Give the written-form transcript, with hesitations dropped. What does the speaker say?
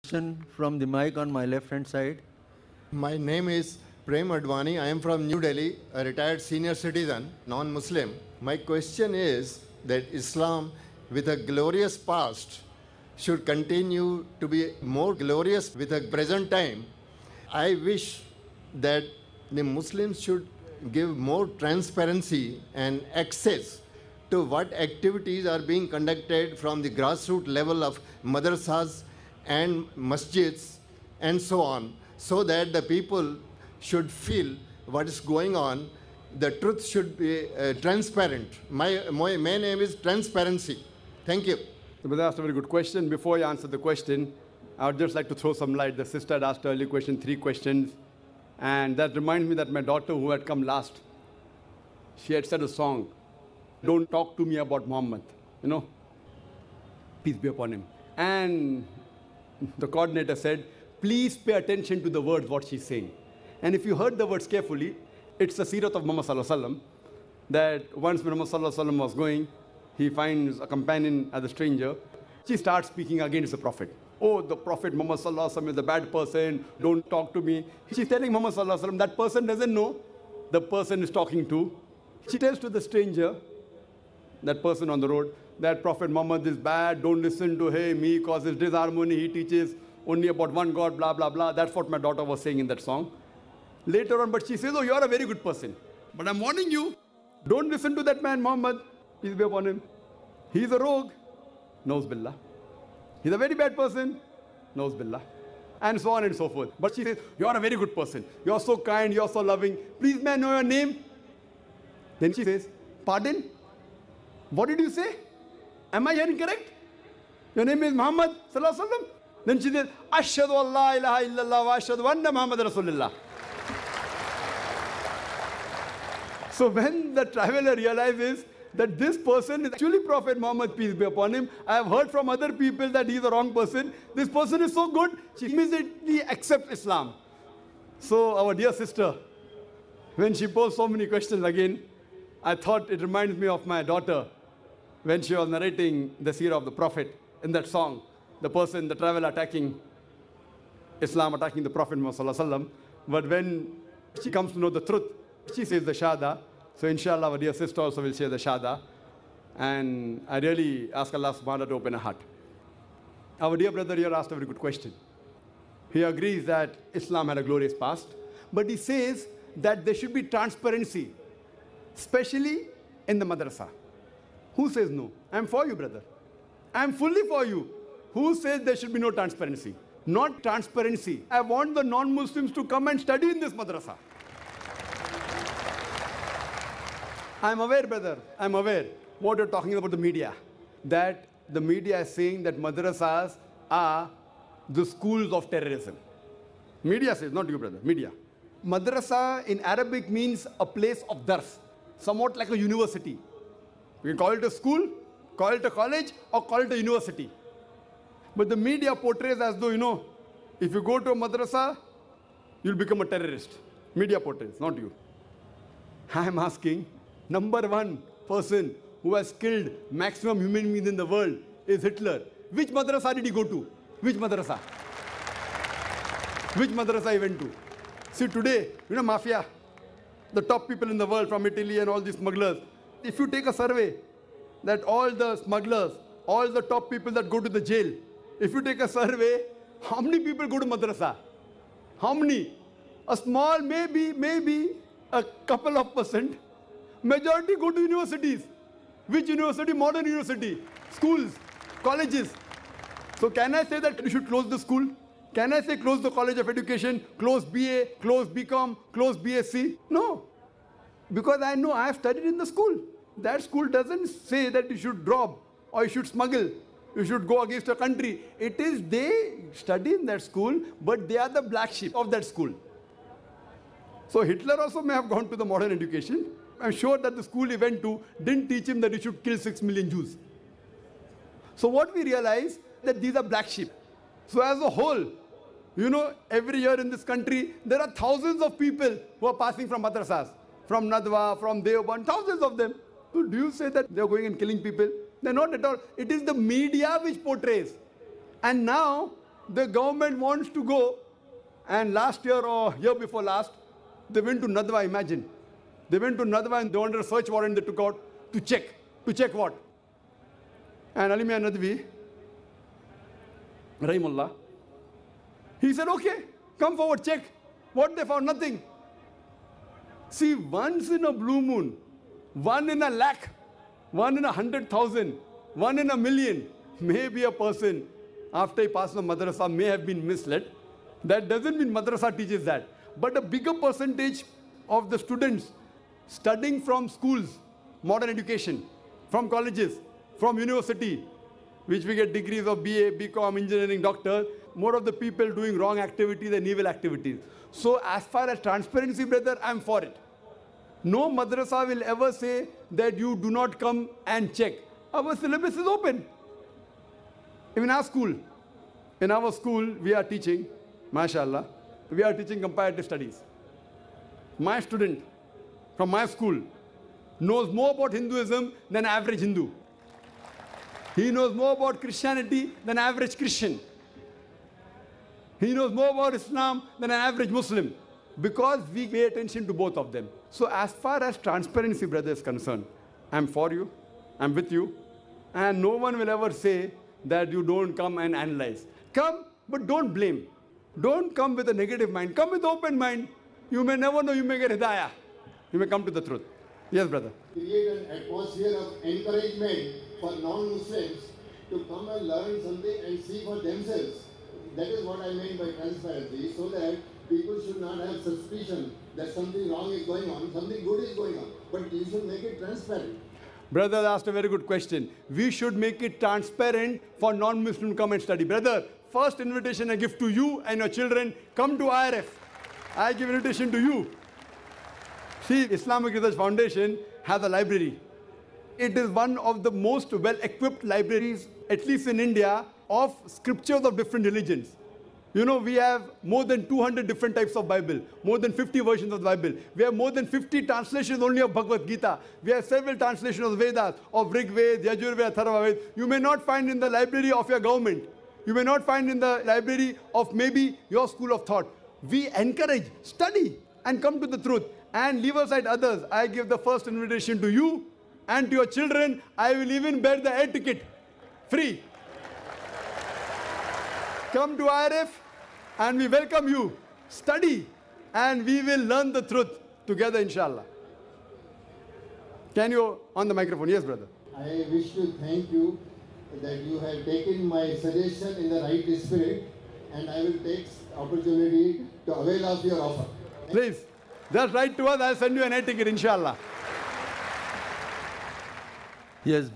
Question from the mic on my left hand side. My name is Prem Advani. I am from New Delhi, a retired senior citizen, non-Muslim. My question is that Islam, with a glorious past, should continue to be more glorious with the present time. I wish that the Muslims should give more transparency and access to what activities are being conducted from the grassroots level of madrasas and masjids and so on, so that the people should feel what is going on. The truth should be transparent. My main aim is transparency. Thank you. So, brother asked a very good question. Before you answer the question, I would just like to throw some light. The sister had asked earlier question, 3 questions. And that reminds me that my daughter, who had come last, she had said a song, "Don't talk to me about Muhammad," peace be upon him. And the coordinator said, please pay attention to the words, what she's saying. And if you heard the words carefully, it's the Sirat of Muhammad Sallallahu Alaihi Wasallam, that once when Muhammad Sallallahu Alaihi Wasallam was going, he finds a companion as a stranger. She starts speaking against the Prophet. Oh, the Prophet Muhammad Sallallahu Alaihi Wasallam is a bad person, don't talk to me. She's telling Muhammad Sallallahu Alaihi Wasallam, that person doesn't know the person is talking to. She tells to the stranger, that person on the road, that Prophet Muhammad is bad, don't listen to him, he causes disharmony, he teaches only about one God, blah, blah, blah. That's what my daughter was saying in that song. Later on, but she says, oh, you're a very good person. But I'm warning you, don't listen to that man Muhammad, peace be upon him. He's a rogue, Nauz Billah. He's a very bad person, Nauz Billah. And so on and so forth. But she says, you're a very good person. You're so kind, you're so loving. Please, may I know your name? Then she says, pardon? What did you say? Am I hearing correct? Your name is Muhammad Sallallahu Alaihi Wasallam? Then she says, Ashhadu Allah ilaha illallah wa ashhadu anna Muhammad Rasulullah. So when the traveler realizes that this person is actually Prophet Muhammad, peace be upon him, I have heard from other people that he's the wrong person. This person is so good, she immediately accepts Islam. So our dear sister, when she posed so many questions again, I thought it reminds me of my daughter when she was narrating the seerah of the Prophet in that song. The person, the traveler attacking Islam, attacking the Prophet Muhammad Sallallahu Alaihi Wasallam. But when she comes to know the truth, she says the Shahada. So inshallah, our dear sister also will say the Shahada. And I really ask Allah subhanahu wa ta'ala to open her heart. Our dear brother here asked a very good question. He agrees that Islam had a glorious past, but he says that there should be transparency, especially in the madrasa. Who says no? I'm for you, brother. I'm fully for you. Who says there should be no transparency? Not transparency. I want the non-Muslims to come and study in this madrasa. I'm aware, brother. I'm aware what you're talking about the media. That the media is saying that madrasas are the schools of terrorism. Media says, not you, brother. Media. Madrasa in Arabic means a place of dars, somewhat like a university. We can call it a school, call it a college, or call it a university. But the media portrays as though, if you go to a madrasa, you'll become a terrorist. Media portrays, not you. I am asking, number 1 person who has killed maximum human beings in the world is Hitler. Which madrasa did he go to? Which madrasa? Which madrasa he went to? See, today, mafia, the top people in the world from Italy and all these smugglers. If you take a survey that all the smugglers, all the top people that go to the jail, if you take a survey, how many people go to madrasa? How many? A small, maybe a couple of percent. Majority go to universities. Which university? Modern university. Schools, colleges. So can I say that you should close the school? Can I say close the College of Education, close BA, close BCom, close BSc? No. Because I know I have studied in the school. That school doesn't say that you should rob or you should smuggle, you should go against a country. It is they study in that school, but they are the black sheep of that school. So Hitler also may have gone to the modern education. I'm sure that the school he went to didn't teach him that he should kill 6 million Jews. So what we realize that these are black sheep. So as a whole, every year in this country, there are thousands of people who are passing from madrasas, from Nadwa, from Deoband, thousands of them. So do you say that they're going and killing people? They're not at all. It is the media which portrays. And now the government wants to go, and last year or year before last, they went to Nadwa, imagine. They went to Nadwa and they wanted a search warrant they took out to check. To check what? And Ali Mian Nadwi, Rahimullah, he said, okay, come forward, check. What they found? Nothing. See, once in a blue moon, 1 in a lakh, 1 in 100,000, 1 in a million, maybe a person, after he passed the madrasa, may have been misled. That doesn't mean madrasa teaches that. But a bigger percentage of the students studying from schools, modern education, from colleges, from university, which we get degrees of BA, BCom, engineering, doctor, more of the people doing wrong activities and evil activities. So as far as transparency, brother, I'm for it. No madrasa will ever say that you do not come and check. Our syllabus is open. Even in our school, we are teaching, mashallah, we are teaching comparative studies. My student from my school knows more about Hinduism than average Hindu. He knows more about Christianity than average Christian. He knows more about Islam than an average Muslim, because we pay attention to both of them. So as far as transparency, brother, is concerned, I'm for you, I'm with you, and no one will ever say that you don't come and analyze. Come, but don't blame. Don't come with a negative mind. Come with open mind. You may never know, you may get hidayah. You may come to the truth. Yes, brother. Create an atmosphere of encouragement for non-Muslims to come and learn something and see for themselves. That is what I mean by transparency, so that people should not have suspicion that something wrong is going on, something good is going on. But you should make it transparent. Brother asked a very good question. We should make it transparent for non-Muslim to come and study. Brother, first invitation I give to you and your children, come to IRF. I give invitation to you. See, Islamic Research Foundation has a library. It is one of the most well-equipped libraries, at least in India, of scriptures of different religions. You know, we have more than 200 different types of Bible, more than 50 versions of the Bible. We have more than 50 translations only of Bhagavad Gita. We have several translations of Vedas, of Rig Veda, Yajur Veda, Atharva Veda. You may not find in the library of your government. You may not find in the library of maybe your school of thought. We encourage, study, and come to the truth. And leave aside others. I give the first invitation to you and to your children. I will even bear the air ticket, free. Come to IRF and we welcome you. Study and we will learn the truth together, inshallah. Can you, on the microphone? Yes, brother. I wish to thank you that you have taken my suggestion in the right spirit, and I will take opportunity to avail of your offer. Please, just write to us. I'll send you an air ticket, inshallah. Yes.